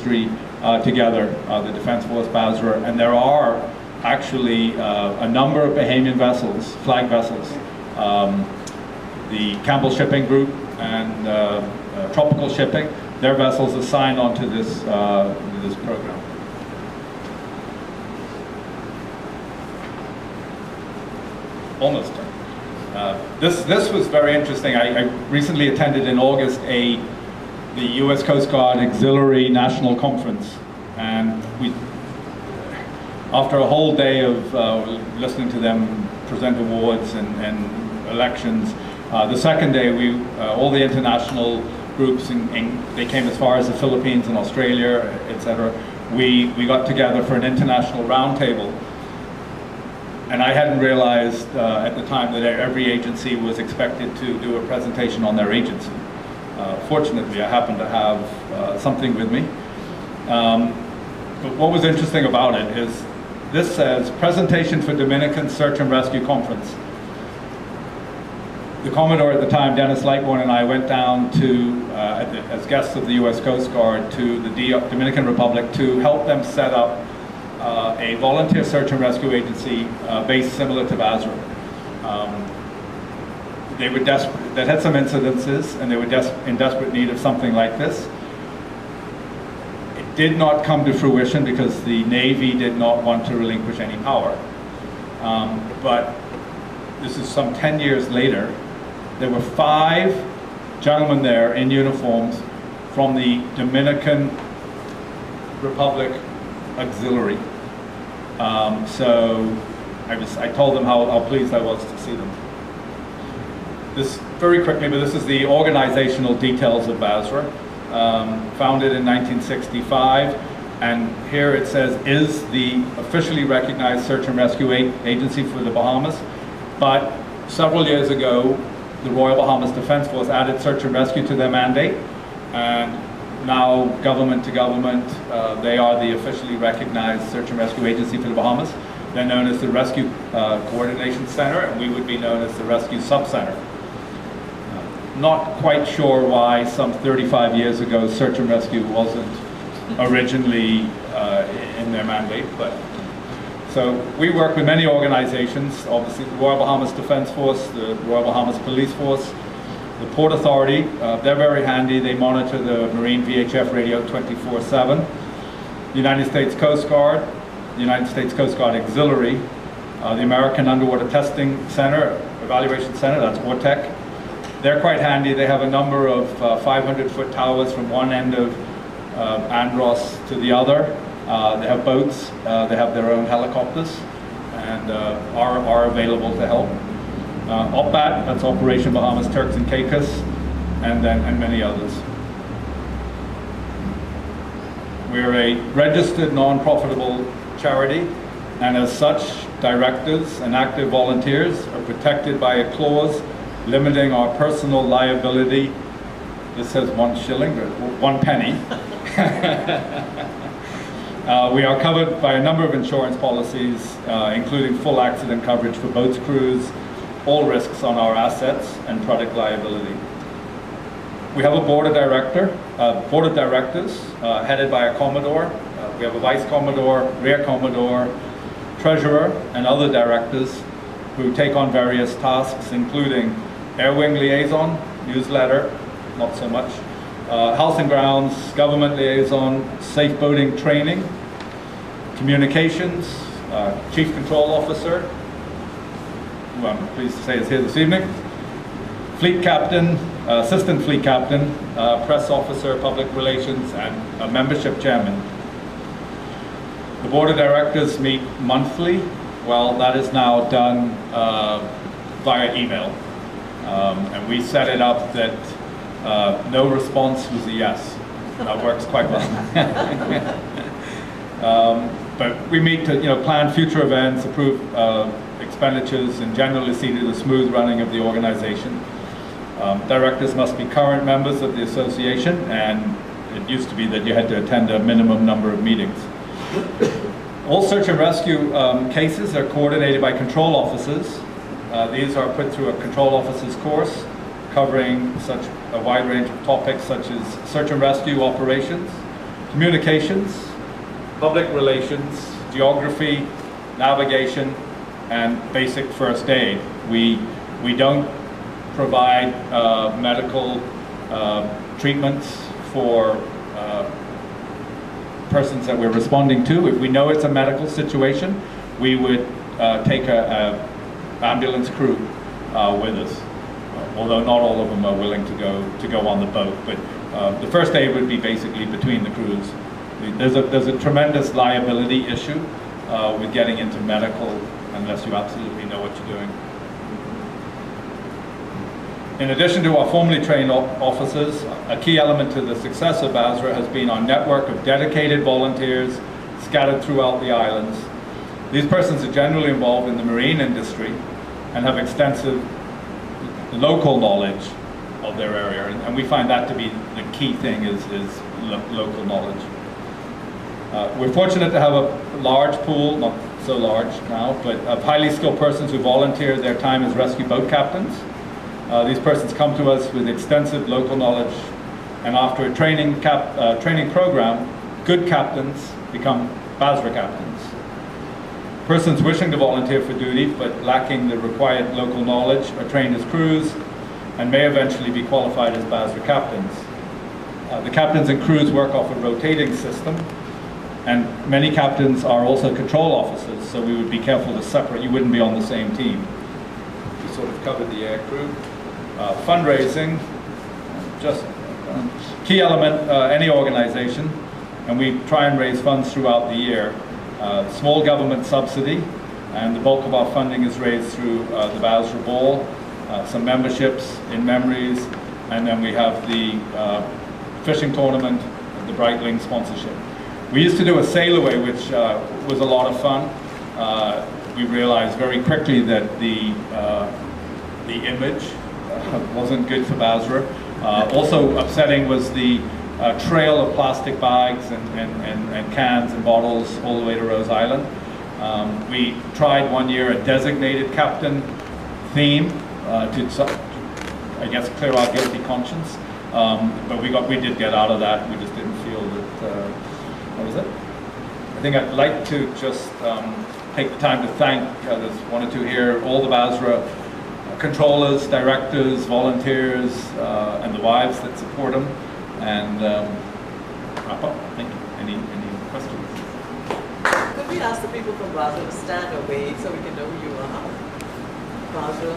industry together, the Defence Force, BASRA, and there are actually a number of Bahamian vessels, flag vessels, the Campbell Shipping Group and Tropical Shipping, their vessels are signed onto this program. Almost done. This was very interesting. I recently attended in August the U.S. Coast Guard Auxiliary National Conference, and after a whole day of listening to them present awards and elections, the second day all the international groups, they came as far as the Philippines and Australia, etc. We got together for an international roundtable. And I hadn't realized at the time that every agency was expected to do a presentation on their agency. Fortunately, I happened to have something with me. But what was interesting about it is this says, Presentation for Dominican Search and Rescue Conference. The Commodore at the time, Dennis Lightbourne, and I went down to, as guests of the U.S. Coast Guard, to the Dominican Republic to help them set up a volunteer search and rescue agency based similar to BASRA. They were desperate. They had some incidences, and they were in desperate need of something like this. It did not come to fruition because the Navy did not want to relinquish any power. But this is some 10 years later. There were 5 gentlemen there in uniforms from the Dominican Republic Auxiliary. So I told them how pleased I was to see them. This, very quickly, but this is the organizational details of BASRA. Founded in 1965, and here it says, is the officially recognized search and rescue agency for the Bahamas. But several years ago, the Royal Bahamas Defence Force added search and rescue to their mandate, and now, government to government, they are the officially recognized search and rescue agency for the Bahamas. They're known as the Rescue Coordination Center, and we would be known as the Rescue Sub-Center. Not quite sure why some 35 years ago search and rescue wasn't originally in their mandate, but so we work with many organizations, obviously the Royal Bahamas Defence Force, the Royal Bahamas Police Force, the Port Authority. They're very handy. They monitor the Marine VHF radio 24/7. The United States Coast Guard, the United States Coast Guard Auxiliary, the American Underwater Testing Center, Evaluation Center, that's ORTEC. They're quite handy. They have a number of 500-foot towers from one end of Andros to the other. They have boats. They have their own helicopters, and are available to help. OPBAT, that's Operation Bahamas Turks and Caicos, and many others. We're a registered non-profitable charity, and as such, directors and active volunteers are protected by a clause limiting our personal liability. This says 1 shilling, but 1 penny. We are covered by a number of insurance policies, including full accident coverage for boats, crews, all risks on our assets and product liability. We have a board of directors headed by a Commodore. We have a Vice Commodore, Rear Commodore, Treasurer, and other directors who take on various tasks, including Air Wing Liaison, newsletter, not so much, House and Grounds, Government Liaison, Safe Boating Training, Communications, Chief Control Officer, who I'm pleased to say is here this evening, Fleet Captain, Assistant Fleet Captain, Press Officer, Public Relations, and a Membership Chairman. The Board of Directors meet monthly. Well, that is now done via email. And we set it up that no response was a yes. That works quite well. But we meet to plan future events, approve expenditures, and generally see to the smooth running of the organization. Directors must be current members of the association, and it used to be that you had to attend a minimum number of meetings. All search and rescue cases are coordinated by control officers. These are put through a control officers course covering such a wide range of topics such as search and rescue operations, communications, public relations, geography, navigation, and basic first aid. We don't provide medical treatments for persons that we're responding to. If we know it's a medical situation, we would take a ambulance crew with us, although not all of them are willing to go on the boat. But the first aid would be basically between the crews. There's a tremendous liability issue with getting into medical unless you absolutely know what you're doing. In addition to our formally trained officers, a key element to the success of BASRA has been our network of dedicated volunteers scattered throughout the islands. These persons are generally involved in the marine industry and have extensive local knowledge of their area, and we find that to be the key thing is local knowledge. We're fortunate to have a large pool, not so large now, but of highly skilled persons who volunteer their time as rescue boat captains. These persons come to us with extensive local knowledge, and after a training program, good captains become BASRA captains. Persons wishing to volunteer for duty but lacking the required local knowledge are trained as crews and may eventually be qualified as BASRA captains. The captains and crews work off a rotating system, and many captains are also control officers, so we would be careful to separate. You wouldn't be on the same team. We sort of covered the air crew. Fundraising, just key element, any organization, and we try and raise funds throughout the year. Small government subsidy, and the bulk of our funding is raised through the BASRA Ball, some memberships in memories, and then we have the fishing tournament, the Breitling sponsorship. We used to do a sail away, which was a lot of fun. We realized very quickly that the image wasn't good for BASRA. Also upsetting was the trail of plastic bags and cans and bottles all the way to Rose Island. We tried one year a designated captain theme to, I guess, clear our guilty conscience. But we did get out of that. We just didn't feel that, what was it? I think I'd like to just take the time to thank, there's one or two here, all the BASRA controllers, directors, volunteers, and the wives that support them. And wrap up. Thank you. Any questions? Could we ask the people from BASRA to stand or wave so we can know who you are? BASRA.